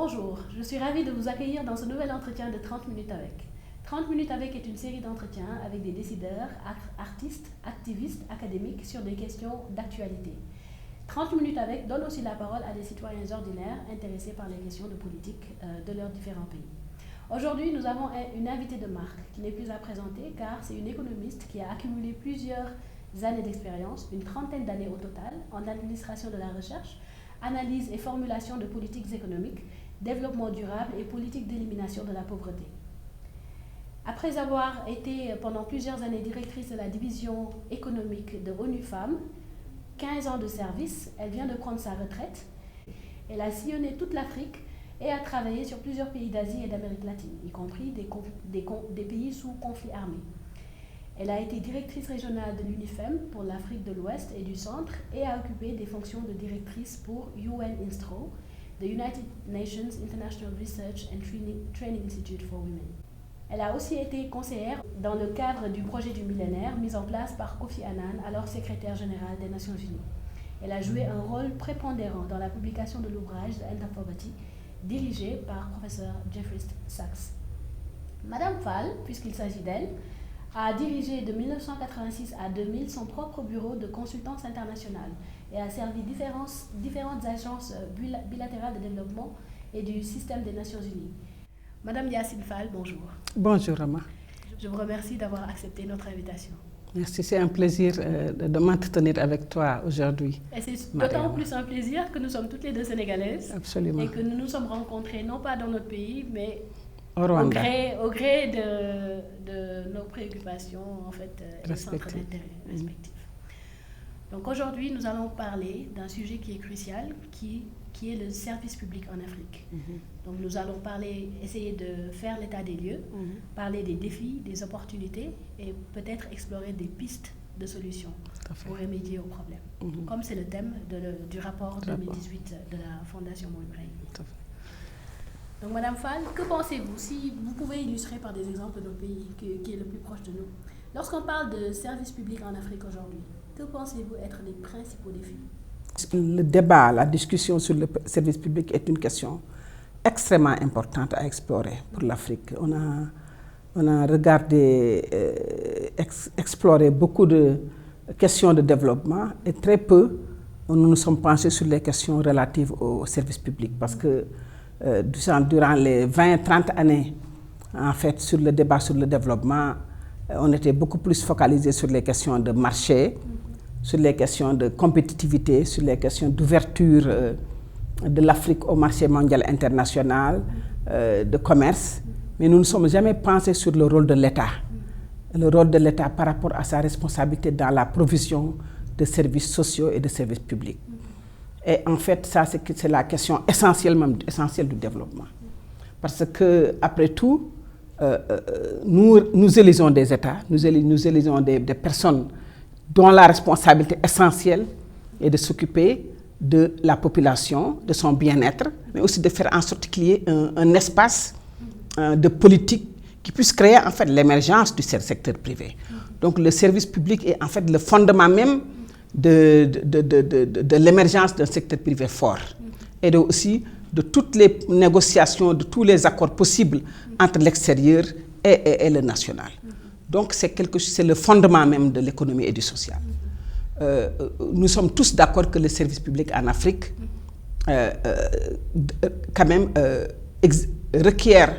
Bonjour, je suis ravie de vous accueillir dans ce nouvel entretien de 30 minutes avec. 30 minutes avec est une série d'entretiens avec des décideurs, artistes, activistes, académiques sur des questions d'actualité. 30 minutes avec donne aussi la parole à des citoyens ordinaires intéressés par les questions de politique de leurs différents pays. Aujourd'hui, nous avons une invitée de marque qui n'est plus à présenter car c'est une économiste qui a accumulé plusieurs années d'expérience, une trentaine d'années au total, en administration de la recherche, analyse et formulation de politiques économiques, développement durable et politique d'élimination de la pauvreté. Après avoir été pendant plusieurs années directrice de la division économique de ONU Femmes, 15 ans de service, elle vient de prendre sa retraite. Elle a sillonné toute l'Afrique et a travaillé sur plusieurs pays d'Asie et d'Amérique latine, y compris des pays sous conflit armé. Elle a été directrice régionale de l'UNIFEM pour l'Afrique de l'Ouest et du Centre et a occupé des fonctions de directrice pour UN-INSTRO, the United Nations International Research and Training Institute for Women. Elle a aussi été conseillère dans le cadre du projet du millénaire mis en place par Kofi Annan, alors secrétaire général des Nations Unies. Elle a joué un rôle prépondérant dans la publication de l'ouvrage The End of Poverty, dirigé par professeur Jeffrey Sachs. Madame Fall, puisqu'il s'agit d'elle, a dirigé de 1986 à 2000 son propre bureau de consultance internationale et a servi différentes agences bilatérales de développement et du système des Nations Unies. Madame Yacine Fall, bonjour. Bonjour Rama. Je vous remercie d'avoir accepté notre invitation. Merci, c'est un plaisir de m'entretenir avec toi aujourd'hui. Et c'est d'autant plus un plaisir que nous sommes toutes les deux sénégalaises. Absolument. Et que nous nous sommes rencontrées non pas dans notre pays, mais au Rwanda. Au gré de nos préoccupations en fait, et centres d'intérêt respectifs. Donc aujourd'hui, nous allons parler d'un sujet qui est crucial, qui est le service public en Afrique. Donc nous allons essayer de faire l'état des lieux, parler des défis, des opportunités et peut-être explorer des pistes de solutions pour remédier aux problèmes. Comme c'est le thème du rapport 2018 de la Fondation Moïse Brahim. Donc Madame Fall, que pensez-vous, si vous pouvez illustrer par des exemples de nos pays qui est le plus proche de nous? Lorsqu'on parle de service public en Afrique aujourd'hui, que pensez-vous être les principaux défis? Le débat, la discussion sur le service public est une question extrêmement importante à explorer pour l'Afrique. On a regardé, exploré beaucoup de questions de développement et très peu nous nous sommes penchés sur les questions relatives au service public parce que durant les 20-30 années en fait, sur le débat sur le développement, on était beaucoup plus focalisé sur les questions de marché, sur les questions de compétitivité, sur les questions d'ouverture de l'Afrique au marché mondial international, de commerce, mais nous ne sommes jamais pensés sur le rôle de l'État. Le rôle de l'État par rapport à sa responsabilité dans la provision de services sociaux et de services publics. Et en fait, ça, c'est la question essentielle du développement. Parce que, après tout, nous élisons des États, nous élisons des personnes dont la responsabilité essentielle est de s'occuper de la population, de son bien-être, mais aussi de faire en sorte qu'il y ait un espace de politique qui puisse créer en fait l'émergence du secteur privé. Donc le service public est en fait le fondement même de l'émergence d'un secteur privé fort et aussi de toutes les négociations, de tous les accords possibles entre l'extérieur et le national. Donc c'est le fondement même de l'économie et du social. Nous sommes tous d'accord que le service public en Afrique quand même requiert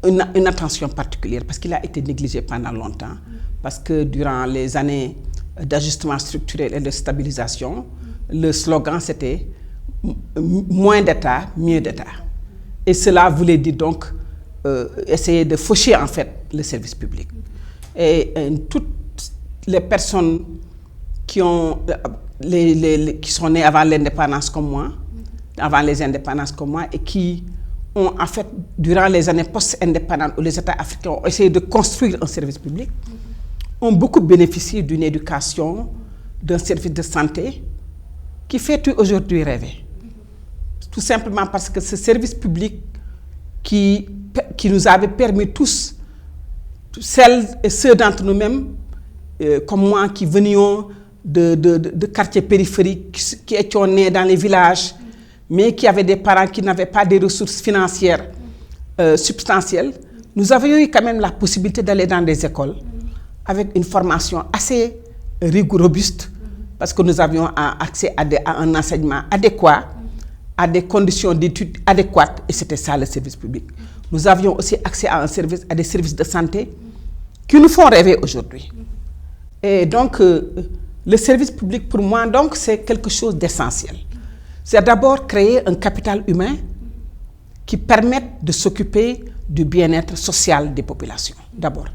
une attention particulière parce qu'il a été négligé pendant longtemps, parce que durant les années d'ajustement structurel et de stabilisation, le slogan c'était moins d'État, mieux d'État. Et cela voulait dire donc essayer de faucher en fait le service public. Et toutes les personnes qui sont nées avant l'indépendance comme moi, avant les indépendances comme moi, et qui ont en fait, durant les années post-indépendantes où les États africains ont essayé de construire un service public, ont beaucoup bénéficié d'une éducation, d'un service de santé qui fait aujourd'hui rêver. Tout simplement parce que ce service public qui nous avait permis tous, celles et ceux d'entre nous-mêmes, comme moi, qui venions de quartiers périphériques, qui étions nés dans les villages, mais qui avaient des parents qui n'avaient pas des ressources financières substantielles, nous avions eu quand même la possibilité d'aller dans des écoles avec une formation assez robuste, parce que nous avions accès à un enseignement adéquat, à des conditions d'études adéquates, et c'était ça le service public. Nous avions aussi accès à des services de santé qui nous font rêver aujourd'hui. Et donc, le service public, pour moi, donc, c'est quelque chose d'essentiel. C'est d'abord créer un capital humain qui permette de s'occuper du bien-être social des populations, d'abord.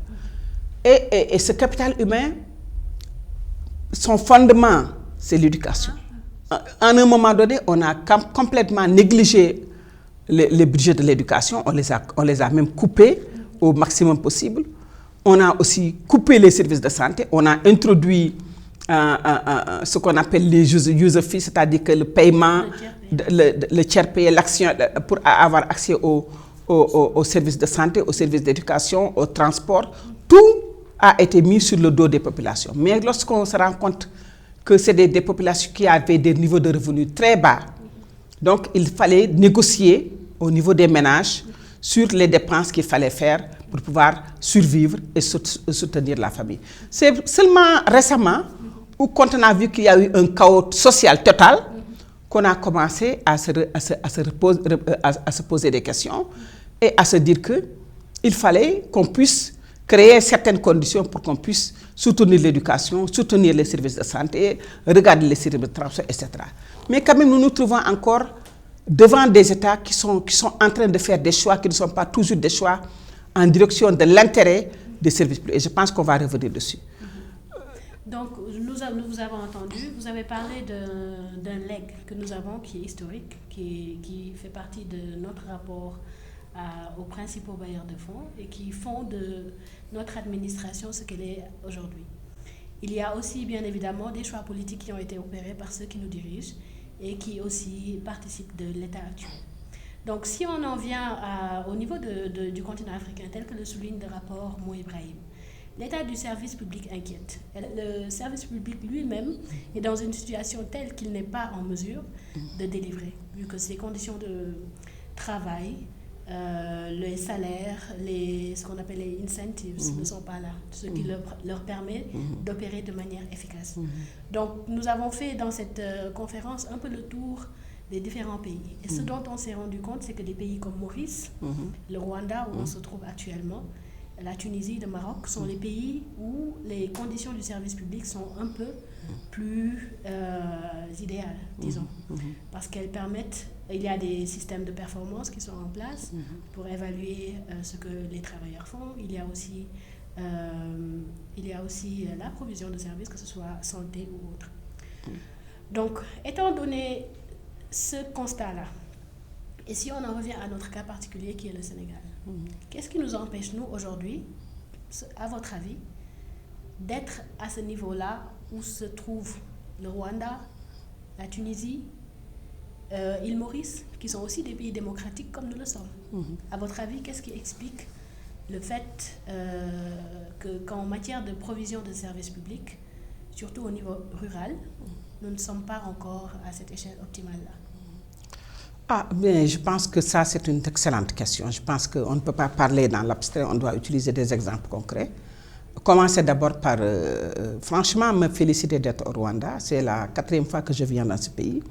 Et ce capital humain, son fondement, c'est l'éducation. À un moment donné, on a complètement négligé les budgets de l'éducation, on les a même coupés au maximum possible. On a aussi coupé les services de santé, on a introduit ce qu'on appelle les user fees, c'est-à-dire que le paiement, le tiers payé, l'action pour avoir accès aux services de santé, aux services d'éducation, au transport, tout a été mis sur le dos des populations. Mais lorsqu'on se rend compte que c'est des populations qui avaient des niveaux de revenus très bas, donc il fallait négocier au niveau des ménages sur les dépenses qu'il fallait faire pour pouvoir survivre et soutenir la famille. C'est seulement récemment, où quand on a vu qu'il y a eu un chaos social total, qu'on a commencé à se poser des questions et à se dire qu'il fallait qu'on puisse créer certaines conditions pour qu'on puisse soutenir l'éducation, soutenir les services de santé, regarder les services de transport, etc. Mais quand même, nous nous trouvons encore devant des États qui sont en train de faire des choix qui ne sont pas toujours des choix en direction de l'intérêt des services publics. Et je pense qu'on va revenir dessus. Donc, nous vous avons entendu, vous avez parlé d'un legs que nous avons qui est historique, qui fait partie de notre rapport aux principaux bailleurs de fonds et qui font de notre administration ce qu'elle est aujourd'hui. Il y a aussi, bien évidemment, des choix politiques qui ont été opérés par ceux qui nous dirigent et qui aussi participent de l'état actuel. Donc, si on en vient au niveau du continent africain, tel que le souligne le rapport Mo Ibrahim, l'état du service public inquiète. Le service public lui-même est dans une situation telle qu'il n'est pas en mesure de délivrer, vu que ses conditions de travail, les salaires, ce qu'on appelle les incentives ne sont pas là, ce qui leur permet d'opérer de manière efficace. Donc, nous avons fait dans cette conférence un peu le tour des différents pays. Et ce dont on s'est rendu compte, c'est que des pays comme Maurice, le Rwanda, où on se trouve actuellement, la Tunisie, le Maroc, sont les pays où les conditions du service public sont un peu plus idéales, disons, parce qu'elles permettent, il y a des systèmes de performance qui sont en place pour évaluer ce que les travailleurs font. Il y a aussi la provision de services, que ce soit santé ou autre. Donc, étant donné ce constat-là, et si on en revient à notre cas particulier qui est le Sénégal, qu'est-ce qui nous empêche, nous, aujourd'hui, à votre avis, d'être à ce niveau-là où se trouvent le Rwanda, la Tunisie, l'île Maurice, qui sont aussi des pays démocratiques comme nous le sommes? À votre avis, qu'est-ce qui explique le fait qu'en matière de provision de services publics, surtout au niveau rural, nous ne sommes pas encore à cette échelle optimale-là? Bien, je pense que ça, c'est une excellente question. Je pense qu'on ne peut pas parler dans l'abstrait, on doit utiliser des exemples concrets. Commencer d'abord par, franchement, me féliciter d'être au Rwanda. C'est la 4e fois que je viens dans ce pays.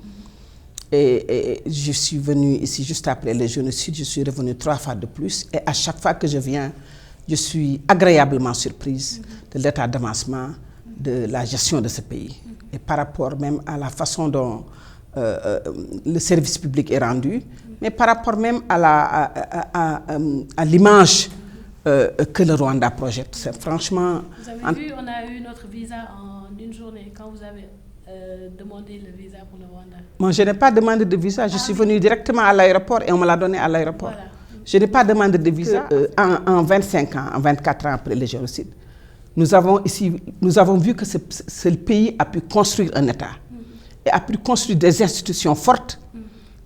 Et je suis venue ici juste après le génocide, je suis revenue 3 fois de plus. Et à chaque fois que je viens, je suis agréablement surprise de l'état d'avancement de la gestion de ce pays. Et par rapport même à la façon dont le service public est rendu, mais par rapport même à l'image que le Rwanda projette. C'est franchement... Vous avez vu, on a eu notre visa en une journée quand vous avez demandé le visa pour le Rwanda. Moi, je n'ai pas demandé de visa, je suis venue directement à l'aéroport et on me l'a donné à l'aéroport. Voilà. Je n'ai pas demandé de visa. En 25 ans, en 24 ans après le génocide, nous avons vu que ce pays a pu construire un État. Et a pu construire des institutions fortes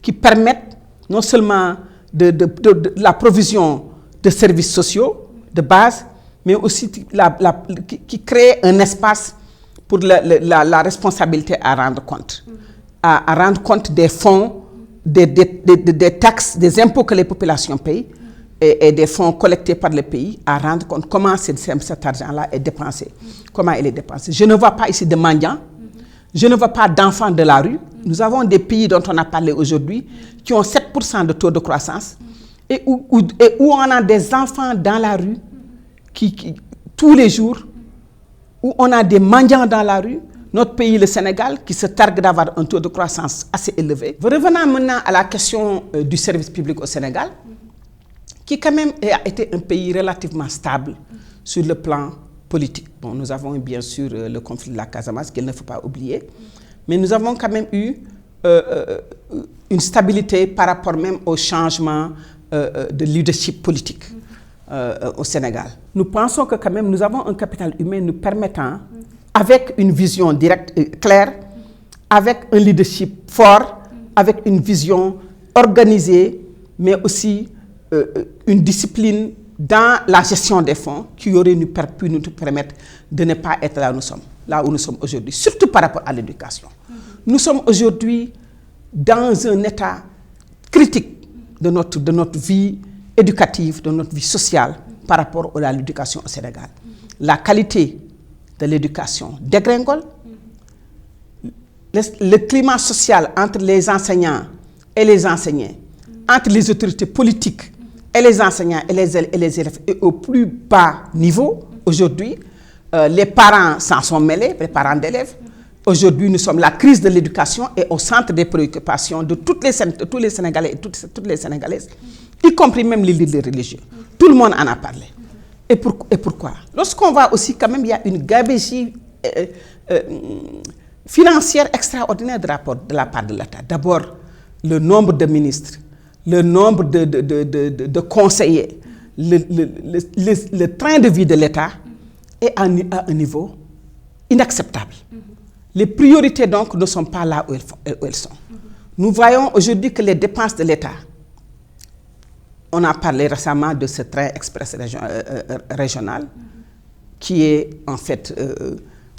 qui permettent non seulement de la provision de services sociaux de base, mais aussi qui créent un espace pour la responsabilité à rendre compte. À rendre compte des fonds des taxes, des impôts que les populations payent et des fonds collectés par le pays à rendre compte comment cet argent-là est dépensé, comment il est dépensé. Je ne vois pas ici de mendiants, je ne vois pas d'enfants de la rue. Nous avons des pays dont on a parlé aujourd'hui qui ont 7% de taux de croissance et où on a des enfants dans la rue qui tous les jours, où on a des mendiants dans la rue. Notre pays, le Sénégal, qui se targue d'avoir un taux de croissance assez élevé. Revenons maintenant à la question du service public au Sénégal, qui quand même a été un pays relativement stable sur le plan politique. Bon, nous avons eu bien sûr le conflit de la Casamance, qu'il ne faut pas oublier, mais nous avons quand même eu une stabilité par rapport même au changement de leadership politique au Sénégal. Nous pensons que quand même nous avons un capital humain nous permettant, avec une vision directe et claire, avec un leadership fort, avec une vision organisée, mais aussi une discipline dans la gestion des fonds qui aurait pu nous permettre de ne pas être là où nous sommes aujourd'hui, surtout par rapport à l'éducation. Nous sommes aujourd'hui dans un état critique de notre vie éducative, de notre vie sociale par rapport à l'éducation au Sénégal. La qualité de l'éducation dégringole. Le climat social entre les enseignants et les enseignants, entre les autorités politiques et les enseignants et les élèves est au plus bas niveau aujourd'hui. Les parents s'en sont mêlés, les parents d'élèves. Aujourd'hui, nous sommes la crise de l'éducation est au centre des préoccupations de tous les Sénégalais et toutes les Sénégalaises, y compris même les leaders religieux. Tout le monde en a parlé. Et pourquoi? Lorsqu'on voit aussi quand même, il y a une gabegie financière extraordinaire de la part de l'État. D'abord, le nombre de ministres, le nombre de conseillers, le train de vie de l'État est à un niveau inacceptable. Les priorités donc ne sont pas là où elles sont. Nous voyons aujourd'hui que les dépenses de l'État, on a parlé récemment de ce train express régional qui est en fait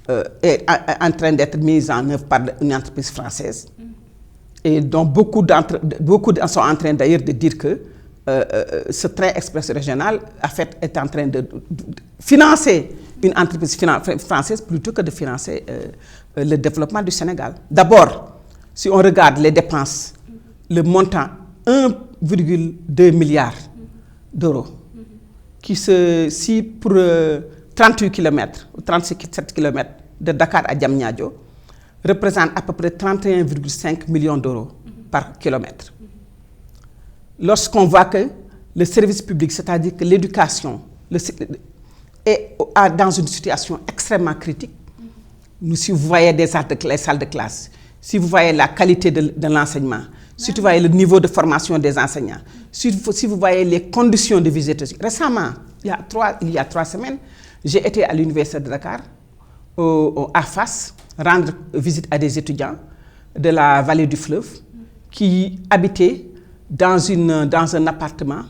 en train d'être mis en œuvre par une entreprise française et dont beaucoup sont en train d'ailleurs de dire que ce train express régional en fait, est en train de financer une entreprise française plutôt que de financer le développement du Sénégal. D'abord, si on regarde les dépenses, le montant 1,2 milliard d'euros, qui si pour 38 km ou 37 km de Dakar à Diamniadio, représente à peu près 31,5 millions d'euros par kilomètre. Lorsqu'on voit que le service public, c'est-à-dire que l'éducation est dans une situation extrêmement critique, si vous voyez les salles de classe, si vous voyez la qualité de l'enseignement, si vous voyez le niveau de formation des enseignants, si vous voyez les conditions de visite. Récemment, il y a 3 semaines, j'ai été à l'université de Dakar, à Fas, rendre visite à des étudiants de la vallée du fleuve qui habitaient dans un appartement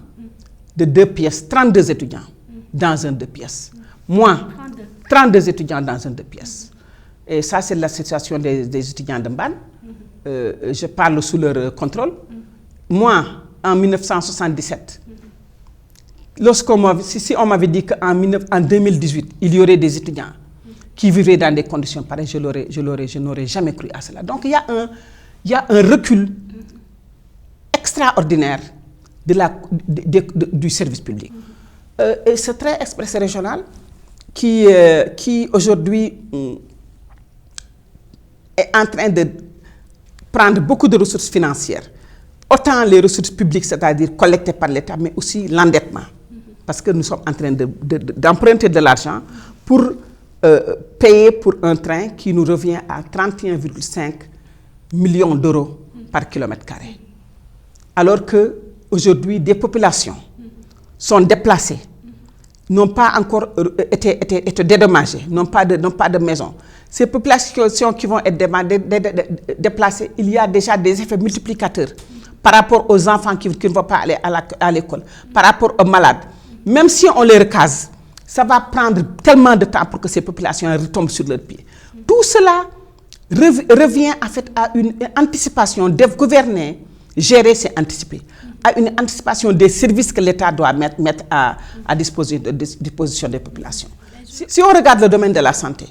de 2 pièces, 32 étudiants dans un 2 pièces. Moi, 32 étudiants dans un 2 pièces. Et ça, c'est la situation des étudiants de Mbane. Je parle sous leur contrôle. Moi, en 1977, si on m'avait dit qu'en 2018, il y aurait des étudiants qui vivraient dans des conditions pareilles, je n'aurais jamais cru à cela. Donc il y a un recul extraordinaire du service public. Et ce train express régional qui aujourd'hui est en train de prendre beaucoup de ressources financières, autant les ressources publiques, c'est-à-dire collectées par l'État, mais aussi l'endettement. Parce que nous sommes en train d'emprunter de l'argent pour payer pour un train qui nous revient à 31,5 millions d'euros par kilomètre carré. Alors qu'aujourd'hui, des populations sont déplacées, n'ont pas encore été dédommagées, n'ont pas de maison. Ces populations qui vont être déplacées, il y a déjà des effets multiplicateurs par rapport aux enfants qui ne vont pas aller à l'école, par rapport aux malades. Même si on les recase, ça va prendre tellement de temps pour que ces populations retombent sur leurs pieds. Tout cela revient en fait à une anticipation gouvernée Gérer, c'est anticiper. À une anticipation des services que l'État doit mettre à disposition des populations. Si on regarde le domaine de la santé,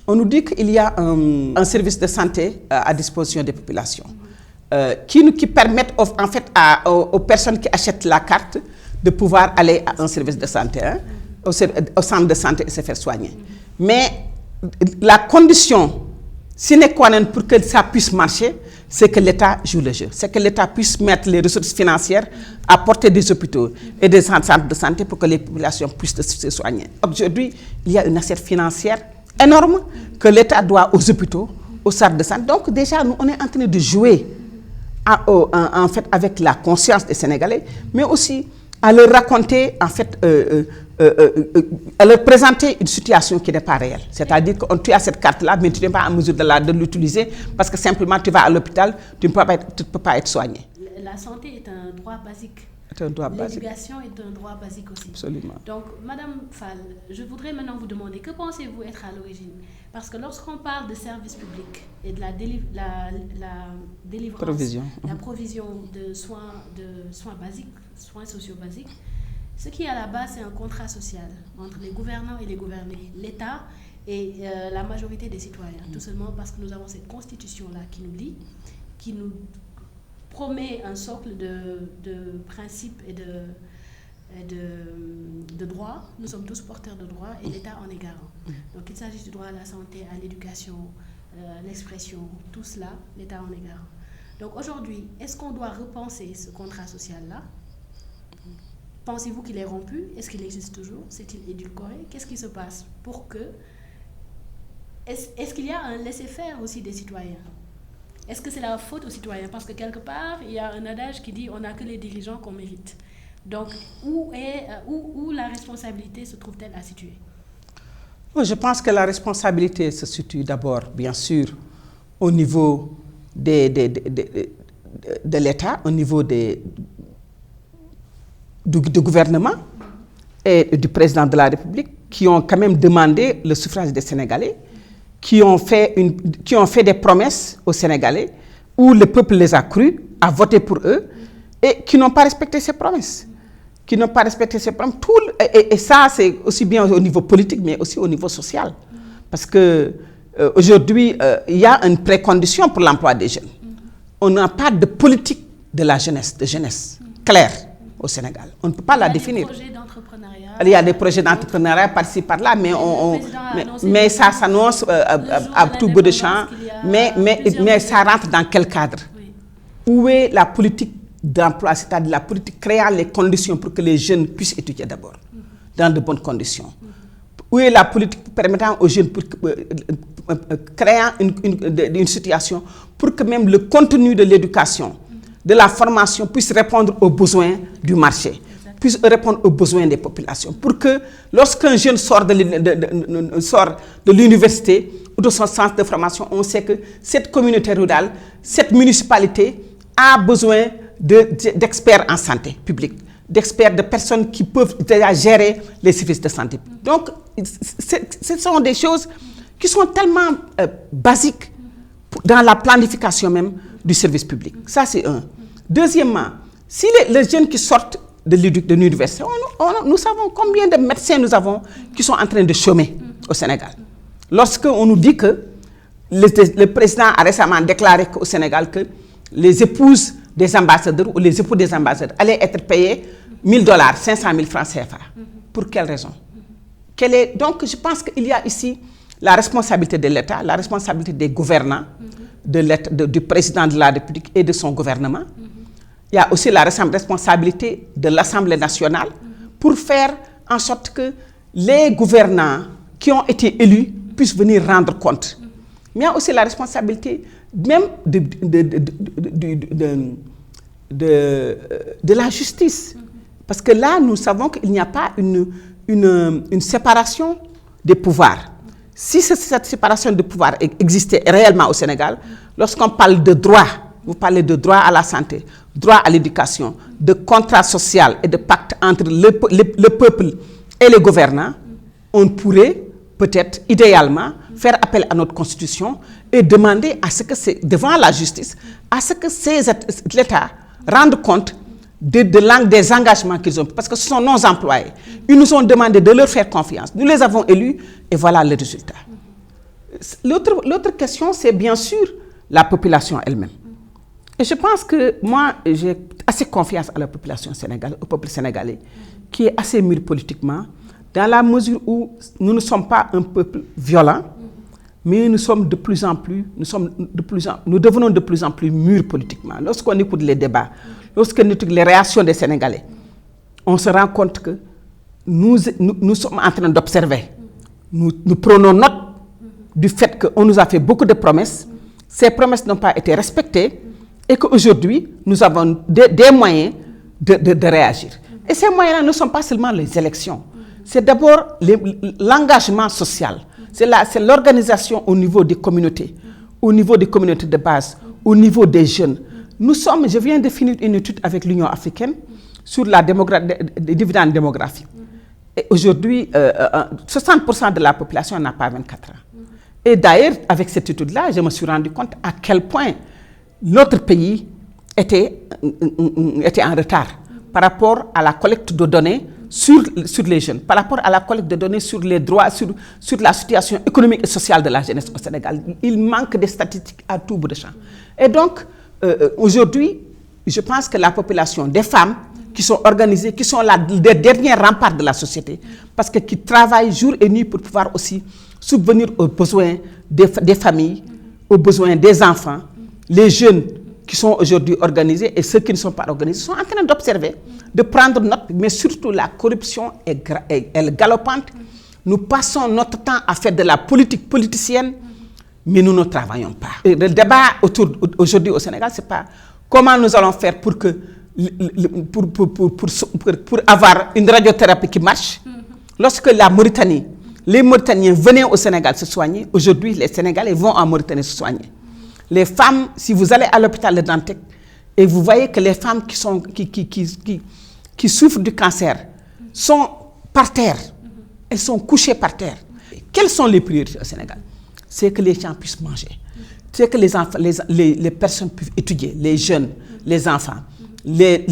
on nous dit qu'il y a un service de santé à disposition des populations qui permettent en fait aux personnes qui achètent la carte de pouvoir aller à un service de santé, au centre de santé et se faire soigner. Mais la condition sine qua non pour que ça puisse marcher, c'est que l'État joue le jeu. C'est que l'État puisse mettre les ressources financières à portée des hôpitaux et des centres de santé pour que les populations puissent se soigner. Aujourd'hui, il y a une assiette financière énorme que l'État doit aux hôpitaux, aux centres de santé. Donc déjà, nous, on est en train de jouer en fait avec la conscience des Sénégalais, mais aussi à leur raconter, en fait, à leur présenter une situation qui n'est pas réelle. C'est-à-dire que tu as cette carte-là, mais tu n'es pas en mesure de l'utiliser parce que simplement tu vas à l'hôpital, tu ne peux pas être soigné. La santé est un droit basique. L'éducation est un droit basique aussi. Absolument. Donc, Madame Fall, je voudrais maintenant vous demander, que pensez-vous être à l'origine? Parce que lorsqu'on parle de services publics et de la délivrance, la provision de soins basiques, soins sociaux basiques, ce qui est à la base, c'est un contrat social entre les gouvernants et les gouvernés, l'État et la majorité des citoyens. Tout simplement parce que nous avons cette constitution-là qui nous lie, qui nous promet un socle de principes et de droits. Nous sommes tous porteurs de droits et l'État en est garant. Donc il s'agit du droit à la santé, à l'éducation, l'expression, tout cela, l'État en est garant. Donc aujourd'hui, est-ce qu'on doit repenser ce contrat social-là? Pensez-vous qu'il est rompu? Est-ce qu'il existe toujours? S'est-il édulcoré? Qu'est-ce qui se passe pour que... Est-ce qu'il y a un laisser-faire aussi des citoyens? Est-ce que c'est la faute aux citoyens? Parce que quelque part, il y a un adage qui dit « on n'a que les dirigeants qu'on mérite ». Donc, où la responsabilité se trouve-t-elle à situer? Je pense que la responsabilité se situe d'abord, bien sûr, au niveau de l'État, au niveau du gouvernement et du président de la République, qui ont quand même demandé le suffrage des Sénégalais, qui ont fait des promesses aux Sénégalais, où le peuple les a crus, a voté pour eux, et qui n'ont pas respecté ces promesses. Et ça, c'est aussi bien au niveau politique, mais aussi au niveau social. Parce qu'aujourd'hui, il y a une précondition pour l'emploi des jeunes. On n'a pas de politique de jeunesse claire au Sénégal. On ne peut pas la définir. Il y a des projets d'entrepreneuriat par-ci, par-là, mais ça s'annonce à tout bout de champ. Mais ça rentre dans quel cadre? Où est la politique d'emploi, c'est-à-dire la politique créant les conditions pour que les jeunes puissent étudier d'abord, dans de bonnes conditions? Où est la politique permettant aux jeunes, créant une situation pour que même le contenu de l'éducation, de la formation puisse répondre aux besoins du marché, puisse répondre aux besoins des populations, pour que lorsqu'un jeune sort de l'université ou de son centre de formation, on sait que cette communauté rurale, cette municipalité a besoin d'experts en santé publique, d'experts, de personnes qui peuvent déjà gérer les services de santé. Donc, ce sont des choses qui sont tellement basiques dans la planification même du service public. Ça, c'est un. Deuxièmement, si les jeunes qui sortent de l'université, nous savons combien de médecins nous avons qui sont en train de chômer au Sénégal. Lorsqu'on nous dit que le président a récemment déclaré au Sénégal que les épouses des ambassadeurs ou les époux des ambassadeurs allaient être payés $1000, 500 000 francs CFA. Pour quelle raison? Donc, je pense qu'il y a ici la responsabilité de l'État, la responsabilité des gouvernants, du président de la République et de son gouvernement. Il y a aussi la responsabilité de l'Assemblée nationale pour faire en sorte que les gouvernants qui ont été élus puissent venir rendre compte. Mais il y a aussi la responsabilité même de la justice. Parce que là, nous savons qu'il n'y a pas une séparation des pouvoirs. Si cette séparation de pouvoirs existait réellement au Sénégal, lorsqu'on parle de droit, vous parlez de droit à la santé, droit à l'éducation, de contrat social et de pacte entre le peuple et les gouvernants, on pourrait peut-être, idéalement, faire appel à notre constitution et demander à ce que devant la justice, à ce que l'État rende compte des engagements qu'ils ont, parce que ce sont nos employés. Ils nous ont demandé de leur faire confiance. Nous les avons élus et voilà le résultat. L'autre question, c'est bien sûr la population elle-même. Et je pense que moi, j'ai assez confiance à la population sénégalaise, au peuple sénégalais, qui est assez mûr politiquement, dans la mesure où nous ne sommes pas un peuple violent, mais nous sommes de plus en plus, nous devenons de plus en plus mûrs politiquement. Lorsqu'on écoute les débats, lorsqu'on écoute les réactions des Sénégalais, on se rend compte que nous sommes en train d'observer. Nous prenons note du fait qu'on nous a fait beaucoup de promesses. Ces promesses n'ont pas été respectées et qu'aujourd'hui, nous avons des moyens de réagir. Et ces moyens-là ne sont pas seulement les élections. C'est d'abord l'engagement social. C'est l'organisation au niveau des communautés, de base, au niveau des jeunes. Je viens de finir une étude avec l'Union africaine sur les dividendes démographiques. Et aujourd'hui, 60% de la population n'a pas 24 ans. Et d'ailleurs, avec cette étude-là, je me suis rendu compte à quel point notre pays était en retard par rapport à la collecte de données sur les jeunes, par rapport à la collecte de données sur les droits, sur la situation économique et sociale de la jeunesse au Sénégal. Il manque des statistiques à tout bout de champ. Et donc, aujourd'hui, je pense que la population des femmes qui sont organisées, qui sont les derniers remparts de la société, parce que qui travaillent jour et nuit pour pouvoir aussi subvenir aux besoins des familles, aux besoins des enfants, les jeunes qui sont aujourd'hui organisés et ceux qui ne sont pas organisés sont en train d'observer, de prendre note, mais surtout la corruption est galopante. Nous passons notre temps à faire de la politique politicienne, mais nous ne travaillons pas. Et le débat aujourd'hui au Sénégal, c'est pas comment nous allons faire pour avoir une radiothérapie qui marche. Lorsque les Mauritaniens venaient au Sénégal se soigner, aujourd'hui les Sénégalais vont en Mauritanie se soigner. Les femmes, si vous allez à l'hôpital de Dantec et vous voyez que les femmes qui souffrent du cancer sont par terre, elles sont couchées par terre. Quelles sont les priorités au Sénégal? C'est que les gens puissent manger, c'est que les personnes puissent étudier, les jeunes, les enfants,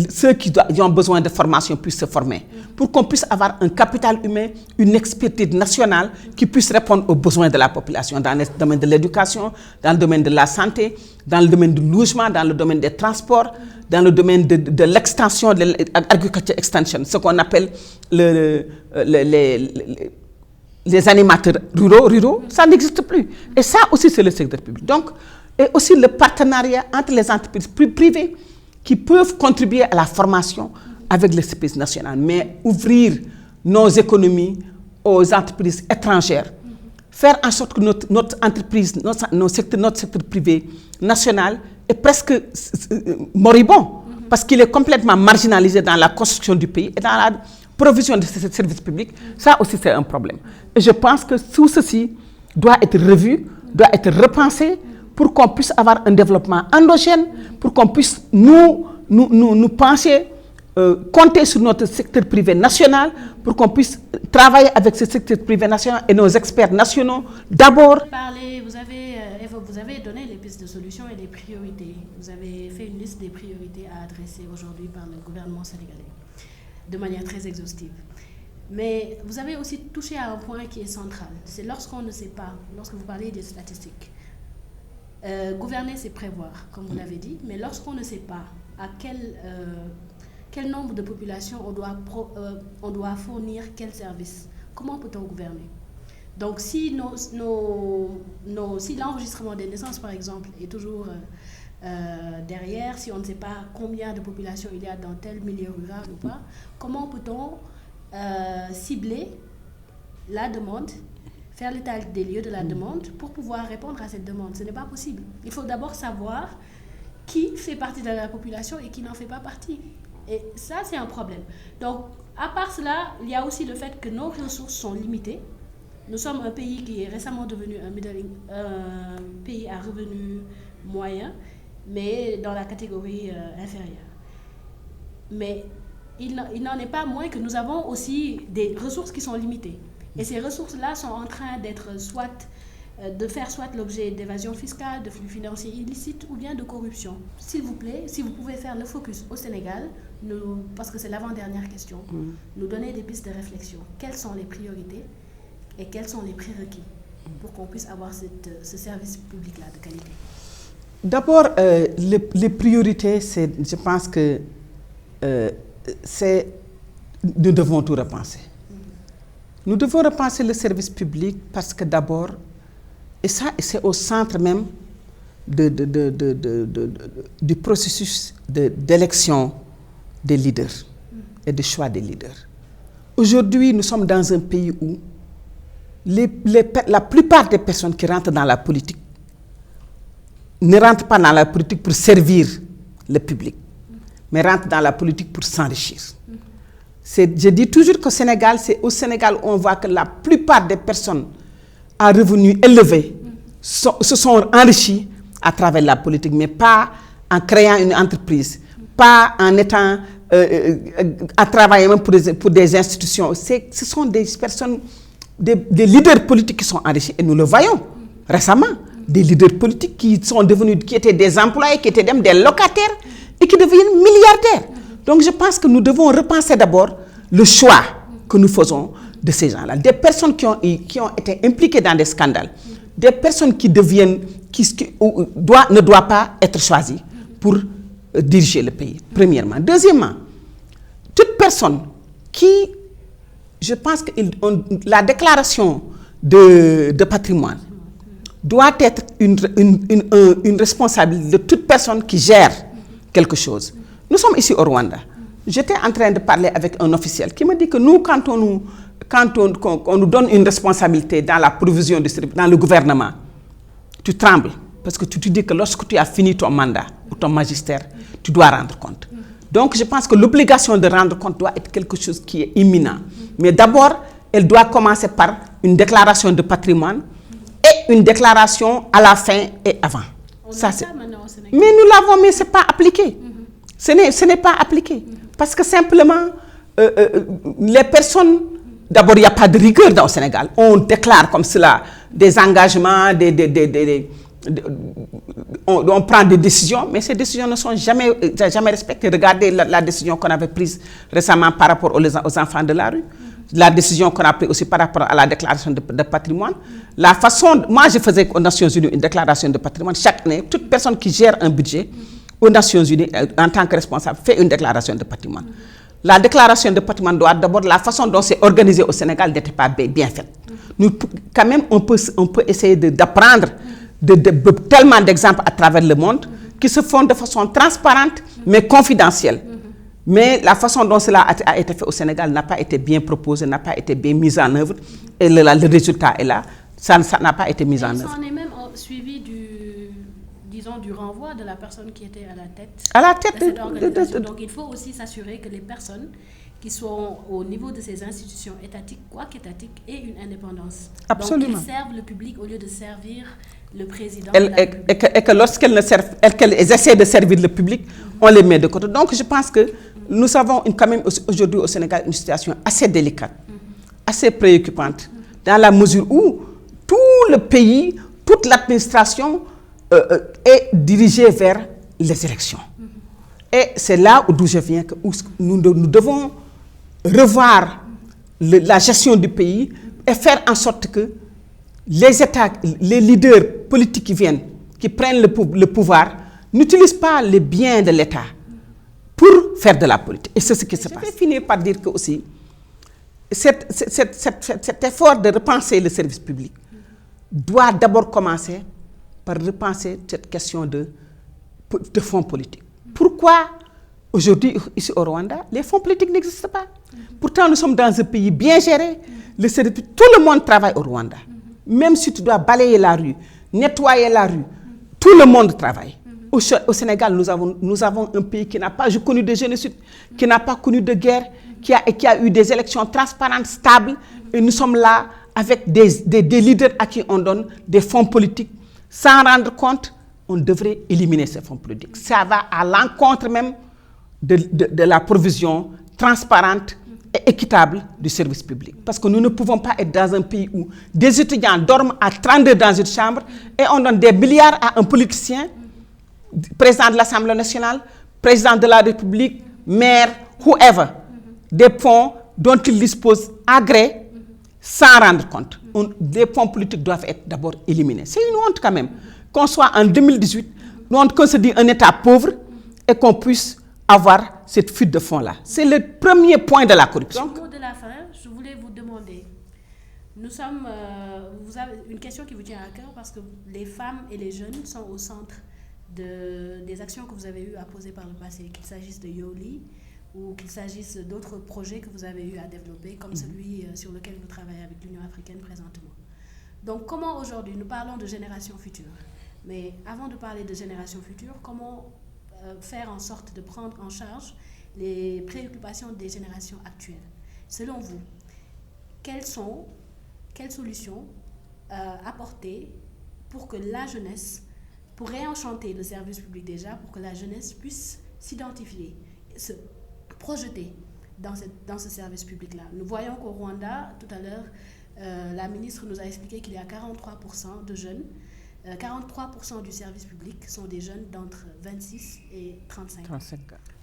ceux qui ont besoin de formation puissent se former, pour qu'on puisse avoir un capital humain, une expertise nationale qui puisse répondre aux besoins de la population dans le domaine de l'éducation, dans le domaine de la santé, dans le domaine du logement, dans le domaine des transports, dans le domaine de l'extension, de l'agriculture extension, ce qu'on appelle les animateurs ruraux, ça n'existe plus. Et ça aussi, c'est le secteur public. Donc, et aussi le partenariat entre les entreprises privées qui peuvent contribuer à la formation avec les services nationaux, mais ouvrir nos économies aux entreprises étrangères, faire en sorte que notre entreprise, notre secteur privé national est presque moribond, parce qu'il est complètement marginalisé dans la construction du pays et dans la provision de ces services publics. Ça aussi, c'est un problème. Et je pense que tout ceci doit être revu, doit être repensé pour qu'on puisse avoir un développement endogène, pour qu'on puisse nous penser, compter sur notre secteur privé national, pour qu'on puisse travailler avec ce secteur privé national et nos experts nationaux d'abord. Vous avez donné les pistes de solutions et les priorités. Vous avez fait une liste des priorités à adresser aujourd'hui par le gouvernement sénégalais, de manière très exhaustive. Mais vous avez aussi touché à un point qui est central. C'est lorsqu'on ne sait pas, lorsque vous parlez des statistiques, gouverner, c'est prévoir, comme vous l'avez dit, mais lorsqu'on ne sait pas à quel nombre de populations on doit fournir quel service, comment peut-on gouverner? Donc, si si l'enregistrement des naissances, par exemple, est toujours derrière, si on ne sait pas combien de populations il y a dans tel milieu rural ou pas, comment peut-on cibler la demande, faire l'état des lieux de la demande pour pouvoir répondre à cette demande? Ce n'est pas possible. Il faut d'abord savoir qui fait partie de la population et qui n'en fait pas partie. Et ça, c'est un problème. Donc, à part cela, il y a aussi le fait que nos ressources sont limitées. Nous sommes un pays qui est récemment devenu un pays à revenu moyen, mais dans la catégorie inférieure. Mais il n'en est pas moins que nous avons aussi des ressources qui sont limitées. Et ces ressources-là sont en train d'être soit de faire soit l'objet d'évasion fiscale, de flux financiers illicites ou bien de corruption. S'il vous plaît, si vous pouvez faire le focus au Sénégal, parce que c'est l'avant-dernière question, nous donner des pistes de réflexion. Quelles sont les priorités et quels sont les prérequis pour qu'on puisse avoir ce service public-là de qualité? D'abord, les priorités, je pense que nous devons tout repenser. Nous devons repenser le service public parce que d'abord, et ça c'est au centre même du processus d'élection des leaders et de choix des leaders. Aujourd'hui, nous sommes dans un pays où la plupart des personnes qui rentrent dans la politique ne rentrent pas dans la politique pour servir le public, mais rentrent dans la politique pour s'enrichir. Je dis toujours qu'au Sénégal, c'est au Sénégal où on voit que la plupart des personnes à revenus élevés se sont enrichies à travers la politique, mais pas en créant une entreprise, pas en étant à travailler même pour des institutions. Ce sont des personnes, des leaders politiques qui sont enrichis, et nous le voyons récemment. Des leaders politiques qui étaient des employés, qui étaient même des locataires et qui deviennent milliardaires. Donc je pense que nous devons repenser d'abord le choix que nous faisons de ces gens-là. Des personnes qui ont été impliquées dans des scandales, des personnes qui ne doivent pas être choisies pour diriger le pays, premièrement. Deuxièmement, toute personne qui, je pense que la déclaration de patrimoine doit être une responsabilité de toute personne qui gère quelque chose. Nous sommes ici au Rwanda. J'étais en train de parler avec un officiel qui m'a dit que nous, quand on nous donne une responsabilité dans la provision du service, dans le gouvernement, tu trembles parce que tu te dis que lorsque tu as fini ton mandat ou ton magistère, tu dois rendre compte. Donc je pense que l'obligation de rendre compte doit être quelque chose qui est imminent. Mais d'abord, elle doit commencer par une déclaration de patrimoine et une déclaration à la fin et avant. Ça, mais nous l'avons, mais ce n'est pas appliqué. Ce n'est pas appliqué. Parce que simplement, les personnes, d'abord, il n'y a pas de rigueur dans le Sénégal. On déclare comme cela des engagements, on prend des décisions, mais ces décisions ne sont jamais respectées. Regardez la décision qu'on avait prise récemment par rapport aux enfants de la rue. La décision qu'on a prise aussi par rapport à la déclaration de patrimoine. La façon, moi je faisais aux Nations Unies une déclaration de patrimoine. Chaque année, toute personne qui gère un budget aux Nations Unies, en tant que responsable, fait une déclaration de patrimoine. La déclaration de patrimoine doit d'abord, la façon dont c'est organisé au Sénégal n'était pas bien faite. Nous, quand même, on peut essayer d'apprendre tellement d'exemples à travers le monde qui se font de façon transparente mais confidentielle. Mais la façon dont cela a été fait au Sénégal n'a pas été bien proposée, n'a pas été bien mise en œuvre. Et le résultat est là, ça n'a pas été mis en œuvre. Ça en est même suivi du renvoi de la personne qui était à la tête, de cette organisation. Donc il faut aussi s'assurer que les personnes qui sont au niveau de ces institutions étatiques, quoi qu'étatiques, aient une indépendance. Absolument. Donc qu'ils servent le public au lieu de servir le président. Et que lorsqu'elles essaient de servir le public, on les met de côté. Donc je pense que nous avons quand même aujourd'hui au Sénégal une situation assez délicate, assez préoccupante, dans la mesure où tout le pays, toute l'administration est dirigée vers les élections. Et c'est là d'où je viens, où nous devons revoir la gestion du pays et faire en sorte que les États, les leaders politiques qui viennent, qui prennent le pouvoir, n'utilisent pas les biens de l'État pour faire de la politique. Et c'est ce qui se passe. Je vais finir par dire que aussi, cet effort de repenser le service public doit d'abord commencer par repenser cette question de fonds politiques. Pourquoi aujourd'hui, ici au Rwanda, les fonds politiques n'existent pas? Pourtant, nous sommes dans un pays bien géré. Tout le monde travaille au Rwanda. Même si tu dois balayer la rue, nettoyer la rue, tout le monde travaille. Au Sénégal, nous avons un pays qui n'a pas connu de génocide, qui n'a pas connu de guerre, qui a eu des élections transparentes, stables. Et nous sommes là avec des leaders à qui on donne des fonds politiques. Sans rendre compte, on devrait éliminer ces fonds politiques. Ça va à l'encontre même de la provision transparente et et équitable du service public. Parce que nous ne pouvons pas être dans un pays où des étudiants dorment à 32 dans une chambre et on donne des milliards à un politicien, président de l'Assemblée nationale, président de la République, maire, whoever, des fonds dont il dispose à gré sans rendre compte. Les fonds politiques doivent être d'abord éliminés. C'est une honte quand même qu'on soit en 2018, qu'on se dit un État pauvre et qu'on puisse avoir cette fuite de fonds-là. C'est le premier point de la corruption. Au mot de la fin, je voulais vous demander, vous avez une question qui vous tient à cœur parce que les femmes et les jeunes sont au centre des actions que vous avez eu à poser par le passé, qu'il s'agisse de Yoli ou qu'il s'agisse d'autres projets que vous avez eu à développer, comme celui sur lequel vous travaillez avec l'Union africaine présentement. Donc comment aujourd'hui, nous parlons de génération future, mais avant de parler de génération future, comment faire en sorte de prendre en charge les préoccupations des générations actuelles? Selon vous, quelles solutions apporter pour que la jeunesse, pour réenchanter le service public déjà, pour que la jeunesse puisse s'identifier, se projeter dans ce service public-là? Nous voyons qu'au Rwanda, tout à l'heure, la ministre nous a expliqué qu'il y a 43% de jeunes. 43% du service public sont des jeunes d'entre 26 et 35 ans.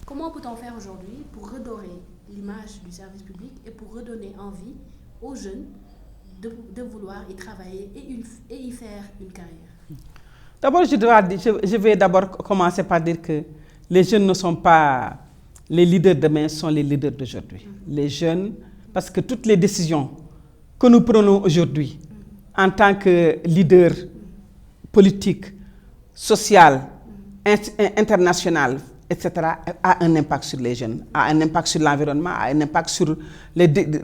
Comment peut-on faire aujourd'hui pour redorer l'image du service public et pour redonner envie aux jeunes de vouloir y travailler et y faire une carrière? D'abord, je vais d'abord commencer par dire que les jeunes ne sont pas les leaders de demain, sont les leaders d'aujourd'hui. Les jeunes, parce que toutes les décisions que nous prenons aujourd'hui en tant que leaders politique, social, international, etc., a un impact sur les jeunes, a un impact sur l'environnement, a un impact sur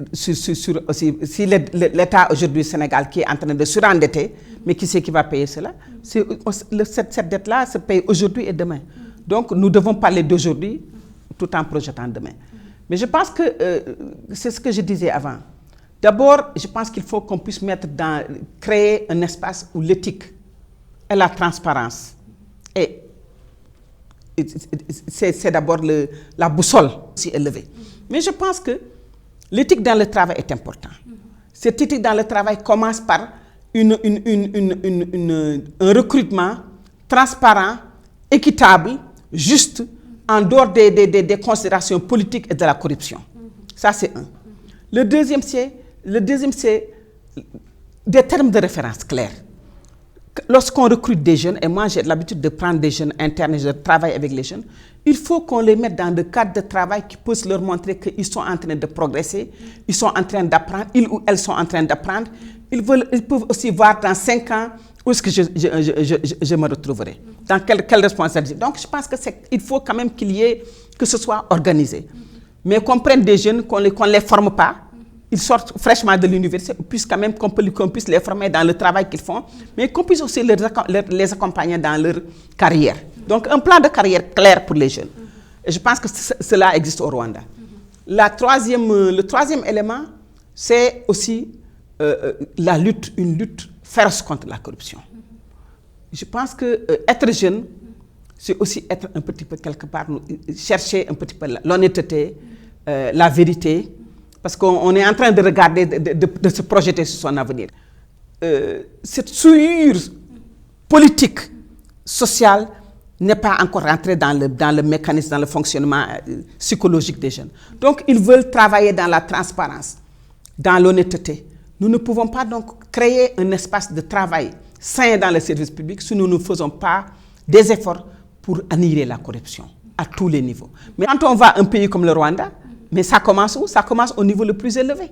aussi, si l'État aujourd'hui du Sénégal qui est en train de surendetter, mais qui c'est qui va payer cela? Cette dette-là se paye aujourd'hui et demain. Donc nous devons parler d'aujourd'hui tout en projetant demain. Mais je pense que c'est ce que je disais avant. D'abord, je pense qu'il faut qu'on puisse créer un espace où l'éthique et la transparence. Et c'est d'abord la boussole si élevée. Mais je pense que l'éthique dans le travail est importante. Cette éthique dans le travail commence par un recrutement transparent, équitable, juste, en dehors des considérations politiques et de la corruption. Ça, c'est un. Le deuxième, c'est des termes de référence clairs. Lorsqu'on recrute des jeunes, et moi j'ai l'habitude de prendre des jeunes internes et je travaille avec les jeunes, il faut qu'on les mette dans des cadres de travail qui puissent leur montrer qu'ils sont en train de progresser, ils sont en train d'apprendre, ils ou elles sont en train d'apprendre. Ils peuvent aussi voir dans 5 ans où est-ce que je me retrouverai, dans quelle responsabilité. Donc je pense qu'il faut quand même que ce soit organisé. Mais qu'on prenne des jeunes, qu'on ne les forme pas, ils sortent fraîchement de l'université, qu'on puisse les former dans le travail qu'ils font, mais qu'on puisse aussi les accompagner dans leur carrière. Donc un plan de carrière clair pour les jeunes. Et je pense que cela existe au Rwanda. Le troisième élément, c'est aussi une lutte féroce contre la corruption. Je pense que être jeune, c'est aussi être un petit peu quelque part, chercher un petit peu l'honnêteté, la vérité, parce qu'on est en train de regarder, de se projeter sur son avenir. Cette souillure politique, sociale, n'est pas encore entrée dans le mécanisme, dans le fonctionnement psychologique des jeunes. Donc, ils veulent travailler dans la transparence, dans l'honnêteté. Nous ne pouvons pas donc créer un espace de travail sain dans le service public si nous ne faisons pas des efforts pour annihiler la corruption à tous les niveaux. Mais quand on va à un pays comme le Rwanda, mais ça commence où? Ça commence au niveau le plus élevé.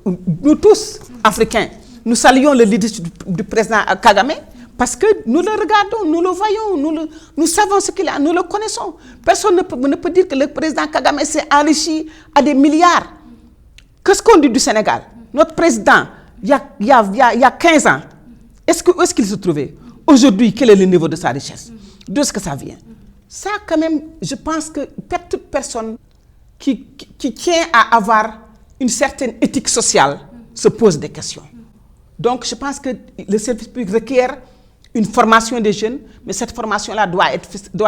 Nous tous, Africains, nous saluons le leadership du président Kagame parce que nous le regardons, nous le voyons, nous savons ce qu'il a, nous le connaissons. Personne ne peut dire que le président Kagame s'est enrichi à des milliards. Qu'est-ce qu'on dit du Sénégal? Notre président, il y a 15 ans, où est-ce qu'il se trouvait? Aujourd'hui, quel est le niveau de sa richesse? D'où est-ce que ça vient? Ça, quand même, je pense que toute personne qui tient à avoir une certaine éthique sociale se pose des questions. Donc, je pense que le service public requiert une formation des jeunes, mais cette formation-là doit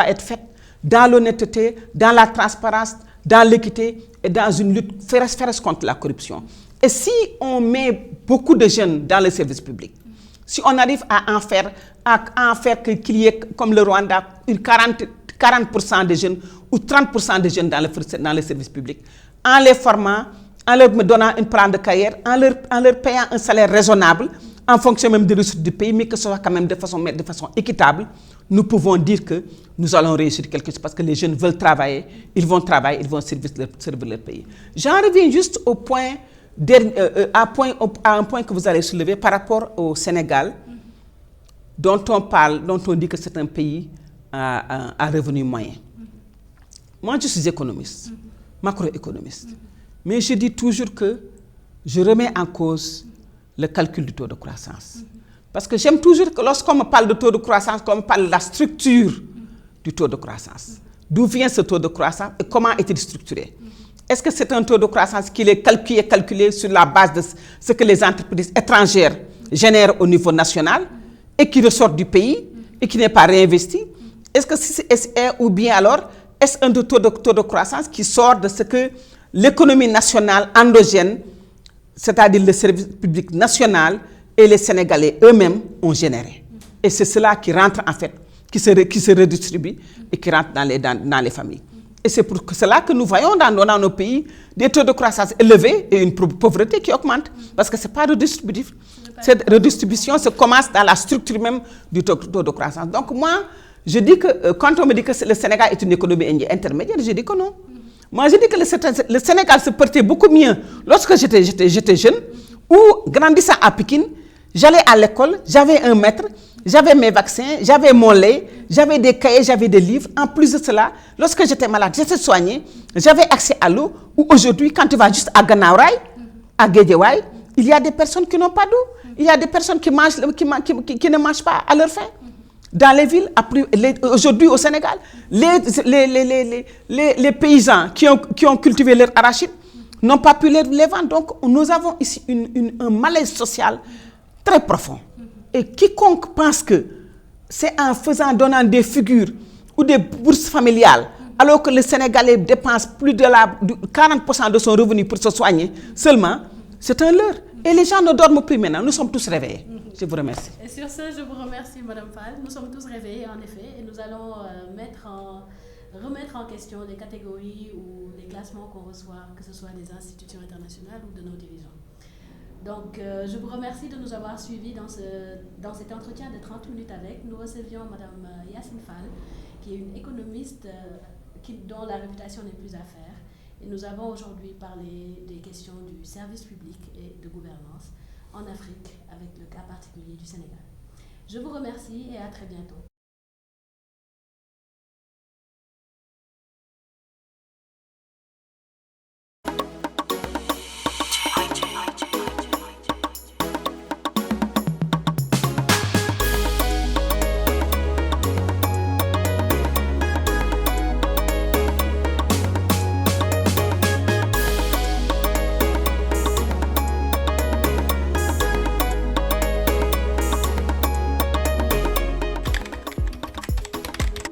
être faite dans l'honnêteté, dans la transparence, dans l'équité est dans une lutte féroce contre la corruption. Et si on met beaucoup de jeunes dans le service public, si on arrive à en faire qu'il y ait, comme le Rwanda, 40% de jeunes ou 30% de jeunes dans le service public, en les formant, en leur donnant une plan de carrière, en leur payant un salaire raisonnable, en fonction même des ressources du pays, mais que ce soit quand même de façon équitable, nous pouvons dire que nous allons réussir quelque chose parce que les jeunes veulent travailler, ils vont servir leur pays. J'en reviens juste au point, à un point que vous allez soulever par rapport au Sénégal, dont on dit que c'est un pays à revenu moyen. Moi, je suis économiste, macroéconomiste, mais je dis toujours que je remets en cause le calcul du taux de croissance. Parce que j'aime toujours que lorsqu'on me parle de taux de croissance, qu'on me parle de la structure du taux de croissance. D'où vient ce taux de croissance et comment est-il structuré? Est-ce que c'est un taux de croissance qui est calculé sur la base de ce que les entreprises étrangères génèrent au niveau national et qui ressort du pays et qui n'est pas réinvesti? Est-ce que c'est ou bien alors est-ce un taux de croissance qui sort de ce que l'économie nationale endogène, c'est-à-dire le service public national et les Sénégalais eux-mêmes ont généré? Et c'est cela qui rentre en fait, qui se redistribue et qui rentre dans les familles. Et c'est pour cela que nous voyons dans nos pays des taux de croissance élevés et une pauvreté qui augmente. Parce que ce n'est pas redistributif. Cette redistribution se commence dans la structure même du taux de croissance. Donc moi, je dis que quand on me dit que le Sénégal est une économie intermédiaire, je dis que non. Moi, je dis que le Sénégal se portait beaucoup mieux lorsque j'étais jeune ou grandissant à Pékin. J'allais à l'école, j'avais un maître, j'avais mes vaccins, j'avais mon lait, j'avais des cahiers, j'avais des livres. En plus de cela, lorsque j'étais malade, j'étais soignée, j'avais accès à l'eau. Ou aujourd'hui, quand tu vas juste à Ganaouraï, à Guédiawaye, il y a des personnes qui n'ont pas d'eau. Il y a des personnes qui ne mangent pas à leur faim. Dans les villes, aujourd'hui au Sénégal, les paysans qui ont cultivé leur arachide n'ont pas pu les vendre. Donc nous avons ici un malaise social très profond. Et quiconque pense que c'est en donnant des figures ou des bourses familiales, alors que le Sénégalais dépense plus de 40% de son revenu pour se soigner seulement, c'est un leurre. Et les gens ne dorment plus maintenant, nous sommes tous réveillés. Je vous remercie. Et sur ce, je vous remercie, Madame Fall. Nous sommes tous réveillés, en effet, et nous allons remettre en question les catégories ou les classements qu'on reçoit, que ce soit des institutions internationales ou de nos dirigeants. Donc, je vous remercie de nous avoir suivis dans cet entretien de 30 minutes avec. Nous recevions Mme Yacine Fall, qui est une économiste dont la réputation n'est plus à faire. Et nous avons aujourd'hui parlé des questions du service public et de gouvernance en Afrique, avec le cas particulier du Sénégal. Je vous remercie et à très bientôt.